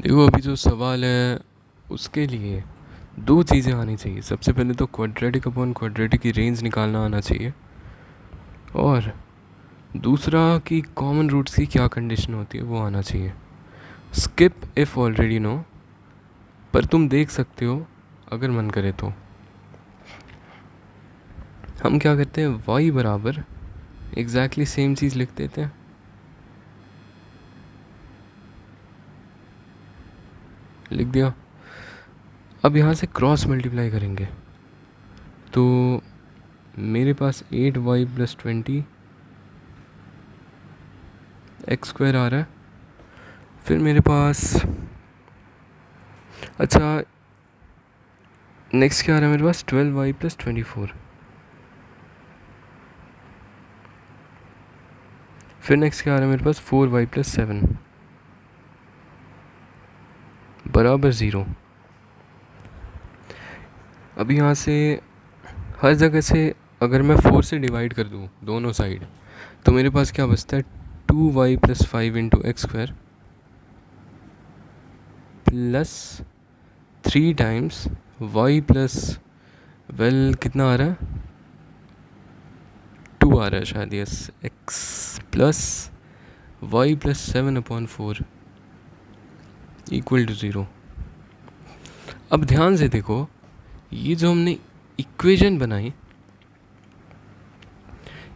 देखो अभी जो सवाल है उसके लिए दो चीज़ें आनी चाहिए। सबसे पहले तो क्वाड्रेटिक अपॉन क्वाड्रेटिक की रेंज निकालना आना चाहिए, और दूसरा कि कॉमन रूट्स की क्या कंडीशन होती है वो आना चाहिए। स्किप इफ़ ऑलरेडी नो, पर तुम देख सकते हो अगर मन करे तो। हम क्या करते हैं, y बराबर एग्जैक्टली सेम चीज़ लिख देते हैं। लिख दिया। अब यहाँ से क्रॉस मल्टीप्लाई करेंगे तो मेरे पास 8y + 20 x² आ रहा है। फिर मेरे पास, अच्छा नेक्स्ट क्या आ रहा है मेरे पास, 12y + 24। फिर नेक्स्ट क्या आ रहा है मेरे पास, 4y + 7 बराबर 0। अब यहाँ से हर जगह से अगर मैं 4 से डिवाइड कर दूँ दोनों साइड, तो मेरे पास क्या बचता है, 2y + 5 × x² plus 3 times y plus, well कितना आ रहा है, 2 आ रहा है शायद, यस, x प्लस y + 7/4 = 0। अब ध्यान से देखो, ये जो हमने इक्वेशन बनाई,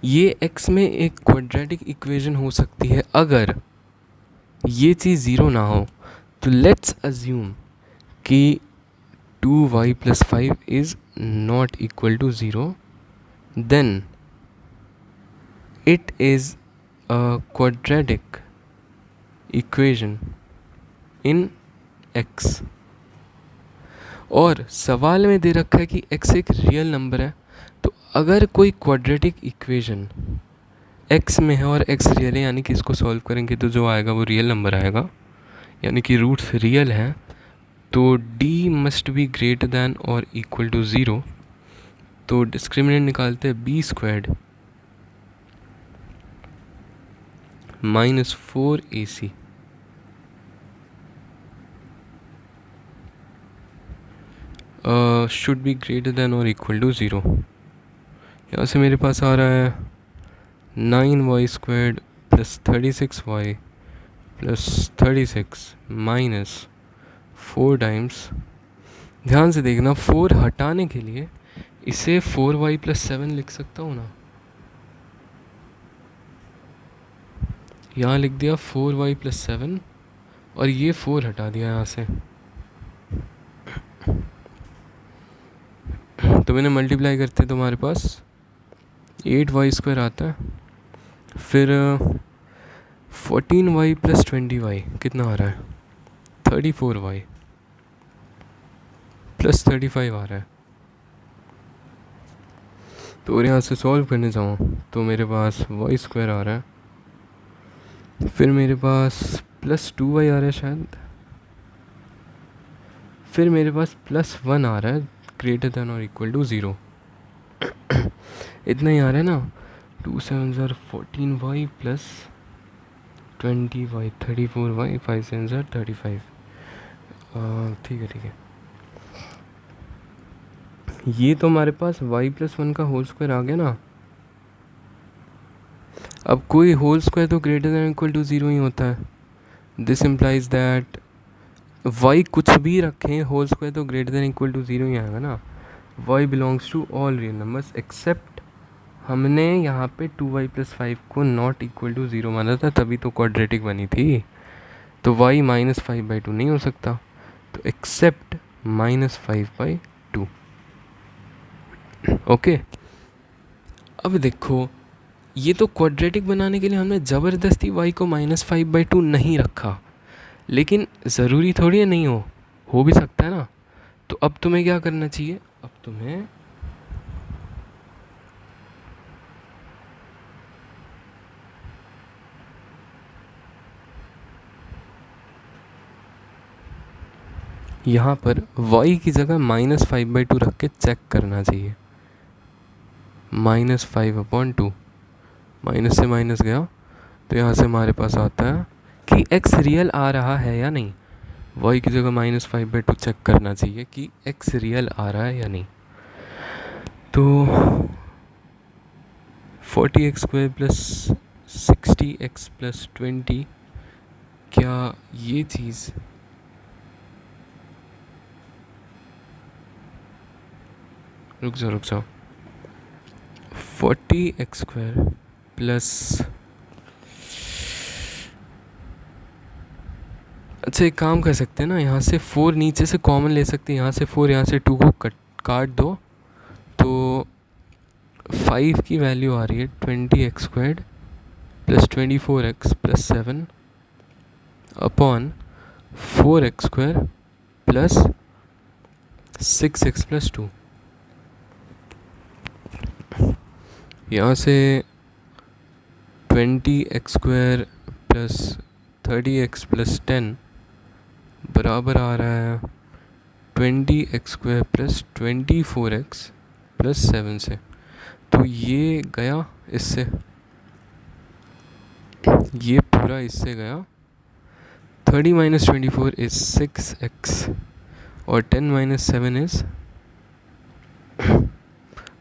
ये x में एक क्वाड्रेटिक इक्वेशन हो सकती है अगर ये चीज़ ज़ीरो ना हो। तो लेट्स अज्यूम कि 2y + 5 is not equal to 0, then it is a quadratic equation in x। और सवाल में दे रखा है कि x एक रियल नंबर है, तो अगर कोई क्वाड्रेटिक इक्वेशन x में है और x रियल है, यानी कि इसको सॉल्व करेंगे तो जो आएगा वो रियल नंबर आएगा, यानी कि रूट्स रियल हैं, तो d must be greater than और इक्वल टू 0। तो डिस्क्रिमिनेंट निकालते हैं, b² - 4ac should be greater than और इक्वल टू 0। यहाँ से मेरे पास आ रहा है 9y² + 36y + 36 माइनस 4 टाइम्स, ध्यान से देखना 4 हटाने के लिए इसे 4y + 7 लिख सकता हूँ ना, यहाँ लिख दिया 4y + 7 और ये 4 हटा दिया यहाँ से। तो मैंने मल्टीप्लाई करते तुम्हारे पास 8y² आता है, फिर 14y + 20y कितना आ रहा है, 34y + 35 आ रहा है। तो और यहाँ से सॉल्व करने जाऊँ तो मेरे पास y² आ रहा है, फिर मेरे पास +2y आ रहा है शायद, फिर मेरे पास +1 आ रहा है ग्रेटर दैन और इक्वल टू 0। इतना ही आ रहा है ना, 2 7 14y + 20y 34y 5 7 35। ठीक है ठीक है, ये तो हमारे पास y + 1 का होल स्क्वायर आ गया ना। अब कोई होल स्क्वायर तो ग्रेटर दैन इक्वल टू 0 ही होता है। दिस इम्प्लाइज दैट y कुछ भी रखें, होल स्क्वायर तो ग्रेटर दैन इक्वल टू 0 ही आएगा ना। y belongs to all real numbers except, हमने यहाँ पे 2y + 5 को नॉट इक्वल टू 0 माना था, तभी तो क्वाड्रेटिक बनी थी। तो y -5/2 नहीं हो सकता, तो एक्सेप्ट -5/2। ओके, अब देखो, ये तो क्वाड्रेटिक बनाने के लिए हमने ज़बरदस्ती y को -5/2 नहीं रखा, लेकिन ज़रूरी थोड़ी है नहीं हो भी सकता है ना। तो अब तुम्हें क्या करना चाहिए, अब तुम्हें यहाँ पर y की जगह -5/2 रख के चेक करना चाहिए। -5/2, माइनस से माइनस गया तो यहाँ से हमारे पास आता है कि x रियल आ रहा है या नहीं। y की जगह -5/2 चेक करना चाहिए कि x रियल आ रहा है या नहीं। तो 40x² प्लस 60x प्लस 20, क्या ये चीज़ रुक जाओ 40x² प्लस, अच्छा एक काम कर सकते हैं ना, यहाँ से 4 नीचे से कॉमन ले सकते हैं, यहाँ से 4, यहाँ से 2 को काट दो, तो 5 की वैल्यू आ रही है 20x² plus 24x plus 7 upon 4x² plus 6x plus 2। यहाँ से 20x² प्लस 30x प्लस 10 बराबर आ रहा है 20x² प्लस 24x प्लस 7 से। तो ये गया इससे, ये पूरा इससे गया। 30 माइनस 24 इज 6x और 10 माइनस 7 इज,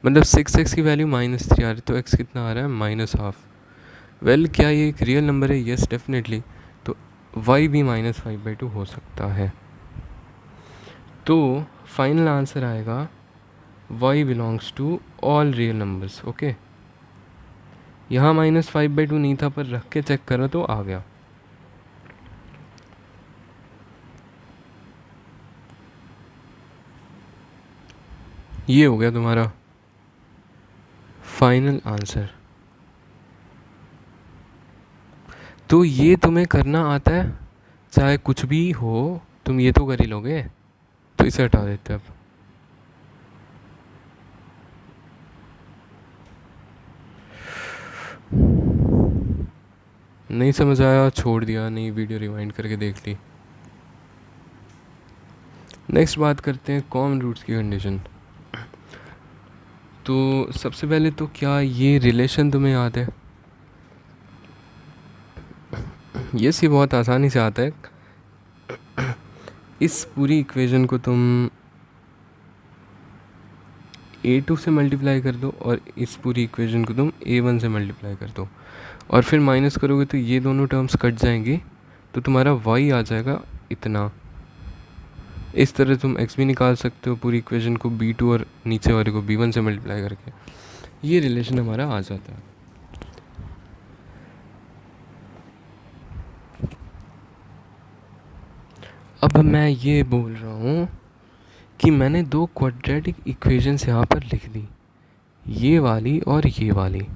मतलब 6x की वैल्यू -3 आ रही है, तो x कितना आ रहा है -12। वेल क्या ये एक रियल नंबर है? Yes definitely. तो y भी -5/2 हो सकता है। तो फाइनल आंसर आएगा y belongs to all real numbers. Okay, यहाँ -5/2 नहीं था, पर रख के चेक करो तो आ गया। ये हो गया तुम्हारा फाइनल आंसर। तो ये तुम्हें करना आता है, चाहे कुछ भी हो तुम ये तो कर ही लोगे। तो इसे हटा देते अब। नहीं समझ आया, छोड़ दिया, नई वीडियो रिवाइंड करके देख ली। नेक्स्ट बात करते हैं कॉमन रूट्स की कंडीशन। तो सबसे पहले तो क्या ये रिलेशन तुम्हें याद है? ये सी बहुत आसानी से आता है। इस पूरी इक्वेशन को तुम a2 से मल्टीप्लाई कर दो और इस पूरी इक्वेशन को तुम a1 से मल्टीप्लाई कर दो, और फिर माइनस करोगे तो ये दोनों टर्म्स कट जाएंगी, तो तुम्हारा y आ जाएगा इतना। इस तरह तुम x भी निकाल सकते हो पूरी इक्वेशन को b2 और नीचे वाले को b1 से मल्टीप्लाई करके। ये रिलेशन हमारा आ जाता है। अब मैं ये बोल रहा हूँ कि मैंने 2 क्वाड्रेटिक इक्वेशंस यहाँ पर लिख दी, ये वाली और ये वाली,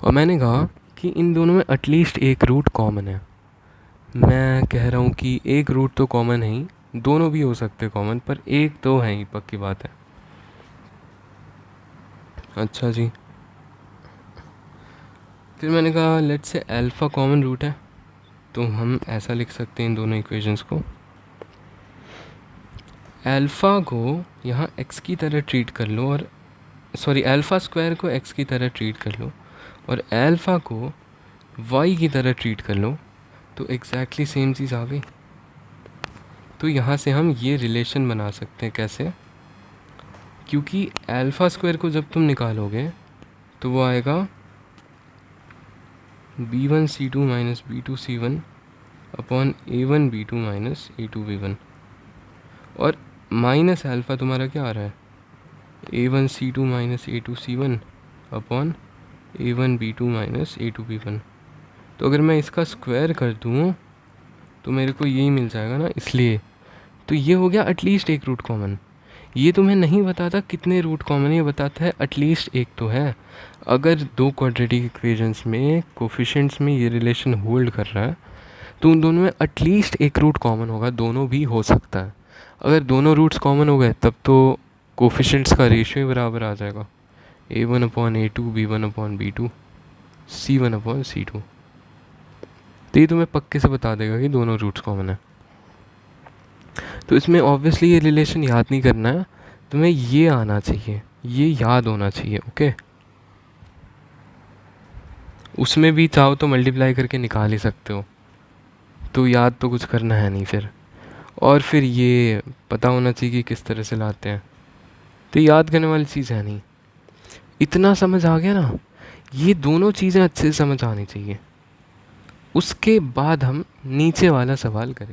और मैंने कहा कि इन दोनों में एटलीस्ट एक रूट कॉमन है। मैं कह रहा हूँ कि एक रूट तो कॉमन है ही, दोनों भी हो सकते कॉमन, पर एक तो है ही, पक्की बात है। अच्छा जी, फिर मैंने कहा let's say alpha common root है, तो हम ऐसा लिख सकते हैं इन दोनों इक्वेशंस को। अल्फ़ा को यहाँ x की तरह ट्रीट कर लो, और सॉरी अल्फ़ा स्क्वायर को x की तरह ट्रीट कर लो, और अल्फ़ा को y की तरह ट्रीट कर लो, तो एग्जैक्टली सेम चीज़ आ गई। तो यहाँ से हम ये रिलेशन बना सकते हैं। कैसे? क्योंकि अल्फ़ा स्क्वायर को जब तुम निकालोगे तो वो आएगा b1c2 minus b2c1 upon a1 b2 minus a2 b1, और माइनस अल्फ़ा तुम्हारा क्या आ रहा है? a1c2 minus a2c1 upon a1 b2 minus a2 b1। तो अगर मैं इसका स्क्वायर कर दूँ तो मेरे को यही मिल जाएगा ना, इसलिए। तो ये हो गया एटलीस्ट एक रूट कॉमन। ये तुम्हें नहीं बताता कितने रूट कॉमन है, ये बताता है एटलीस्ट एक तो है। अगर 2 क्वाड्रेटिक इक्वेशंस में कोफिशिएंट्स में ये रिलेशन होल्ड कर रहा है, तो उन दोनों में एटलीस्ट एक रूट कॉमन होगा, दोनों भी हो सकता है। अगर दोनों रूट्स कॉमन हो गए तब तो कोफिशिएंट्स का रेशियो ही बराबर आ जाएगा, a1 upon a2 b1 upon b2 c1 upon c2। तो ये तुम्हें पक्के से बता देगा कि दोनों रूट्स कॉमन है। तो इसमें ऑब्वियसली ये रिलेशन याद नहीं करना है, तुम्हें ये आना चाहिए, ये याद होना चाहिए। ओके, उसमें भी चाहो तो मल्टीप्लाई करके निकाल ही सकते हो, तो याद तो कुछ करना है नहीं फिर। और फिर ये पता होना चाहिए कि किस तरह से लाते हैं। तो याद करने वाली चीज़ है नहीं। इतना समझ आ गया ना, ये दोनों चीज़ें अच्छे से समझ आनी चाहिए। उसके बाद हम नीचे वाला सवाल करें।